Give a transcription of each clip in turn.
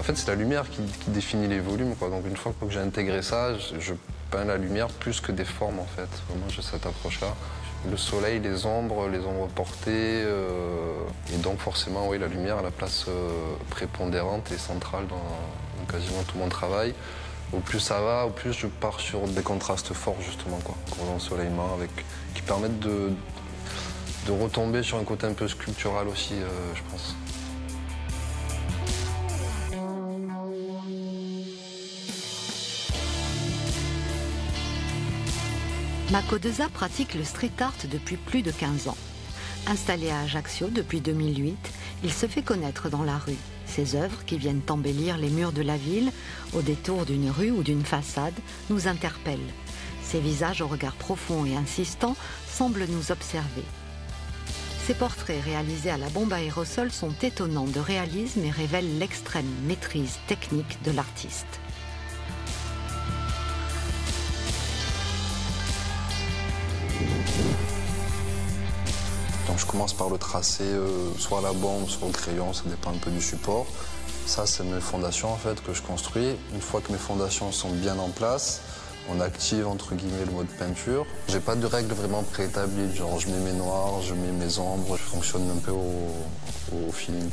fait, c'est la lumière qui définit les volumes, quoi. Donc une fois que j'ai intégré ça, je peins la lumière plus que des formes, en fait. Vraiment, j'ai cette approche-là. Le soleil, les ombres portées, et donc forcément, oui, la lumière a la place prépondérante et centrale dans quasiment tout mon travail. Au plus ça va, au plus je pars sur des contrastes forts, justement, quoi. Gros ensoleillement, qui permettent de retomber sur un côté un peu sculptural aussi, je pense. Mako Deza pratique le street art depuis plus de 15 ans. Installé à Ajaccio depuis 2008, il se fait connaître dans la rue. Ses œuvres, qui viennent embellir les murs de la ville, au détour d'une rue ou d'une façade, nous interpellent. Ses visages au regard profond et insistant semblent nous observer. Ces portraits réalisés à la bombe à aérosol sont étonnants de réalisme et révèlent l'extrême maîtrise technique de l'artiste. Donc je commence par le tracer, soit à la bombe, soit au crayon, ça dépend un peu du support. Ça, c'est mes fondations en fait que je construis. Une fois que mes fondations sont bien en place, on active entre guillemets le mode peinture. J'ai pas de règles vraiment préétablies, genre je mets mes noirs, je mets mes ombres, je fonctionne un peu au feeling.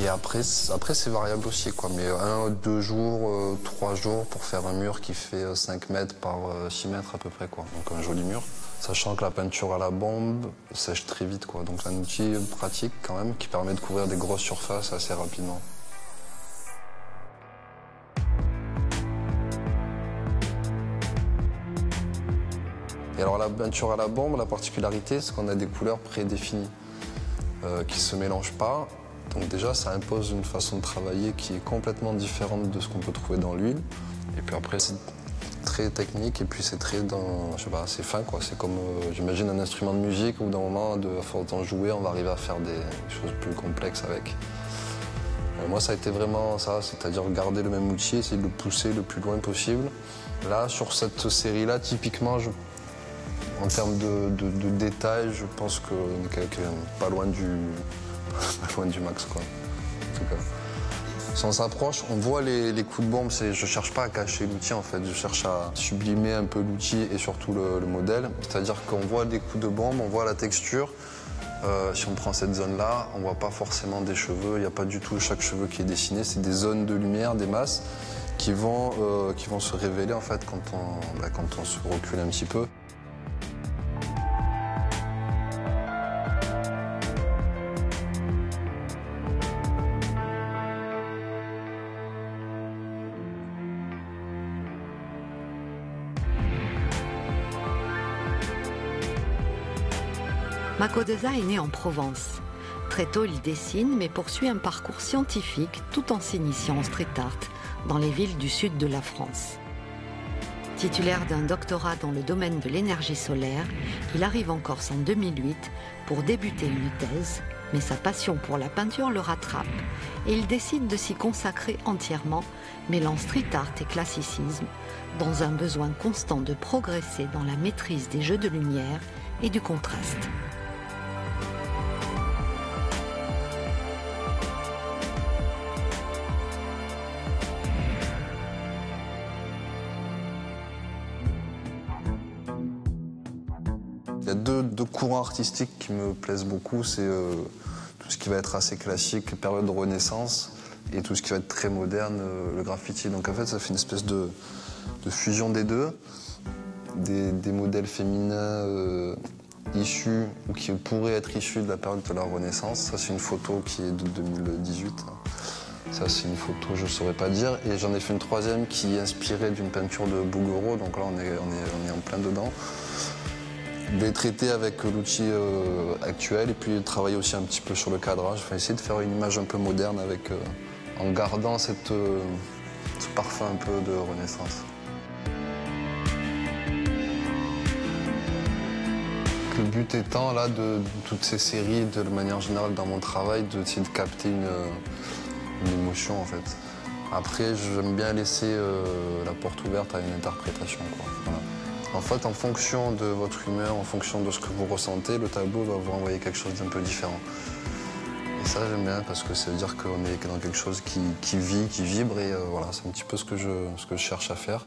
Et après c'est variable aussi, quoi. Mais 1, 2 jours, 3 jours pour faire un mur qui fait 5 mètres par 6 mètres à peu près, quoi. Donc un joli mur. Sachant que la peinture à la bombe sèche très vite, quoi. Donc c'est un outil pratique quand même qui permet de couvrir des grosses surfaces assez rapidement. Et alors la peinture à la bombe, la particularité, c'est qu'on a des couleurs prédéfinies qui ne se mélangent pas. Donc déjà, ça impose une façon de travailler qui est complètement différente de ce qu'on peut trouver dans l'huile. Et puis après, c'est très technique et puis c'est très je sais pas, c'est fin, quoi. C'est comme, j'imagine, un instrument de musique où d'un moment, à force d'en jouer, on va arriver à faire des choses plus complexes avec. Moi, ça a été vraiment ça, c'est-à-dire garder le même outil, essayer de le pousser le plus loin possible. Là, sur cette série-là, typiquement, en termes de détails, je pense qu'on est pas loin du max, quoi. En tout cas. Si on s'approche, on voit les coups de bombe. Je cherche pas à cacher l'outil, en fait. Je cherche à sublimer un peu l'outil et surtout le modèle. C'est-à-dire qu'on voit des coups de bombe, on voit la texture. Si on prend cette zone-là, on voit pas forcément des cheveux. Il n'y a pas du tout chaque cheveu qui est dessiné. C'est des zones de lumière, des masses qui vont se révéler, en fait, quand on se recule un petit peu. Mako Deza est né en Provence. Très tôt, il dessine, mais poursuit un parcours scientifique tout en s'initiant en street art dans les villes du sud de la France. Titulaire d'un doctorat dans le domaine de l'énergie solaire, il arrive en Corse en 2008 pour débuter une thèse, mais sa passion pour la peinture le rattrape et il décide de s'y consacrer entièrement, mêlant street art et classicisme, dans un besoin constant de progresser dans la maîtrise des jeux de lumière et du contraste. Il y a deux courants artistiques qui me plaisent beaucoup, c'est tout ce qui va être assez classique, période de Renaissance, et tout ce qui va être très moderne, le graffiti. Donc en fait, ça fait une espèce de fusion des deux, des modèles féminins issus, ou qui pourraient être issus de la période de la Renaissance. Ça, c'est une photo qui est de 2018. Ça, c'est une photo, je ne saurais pas dire. Et j'en ai fait une troisième qui est inspirée d'une peinture de Bouguereau, donc là, on est en plein dedans. De les traiter avec l'outil actuel et puis travailler aussi un petit peu sur le cadrage. Enfin, essayer de faire une image un peu moderne en gardant ce parfum un peu de Renaissance. Le but étant, là, de toutes ces séries, de manière générale dans mon travail, d'essayer de capter une émotion, en fait. Après, j'aime bien laisser la porte ouverte à une interprétation, quoi. Voilà. En fait, en fonction de votre humeur, en fonction de ce que vous ressentez, le tableau va vous renvoyer quelque chose d'un peu différent. Et ça, j'aime bien parce que ça veut dire qu'on est dans quelque chose qui vit, qui vibre. Et voilà, c'est un petit peu ce que je cherche à faire.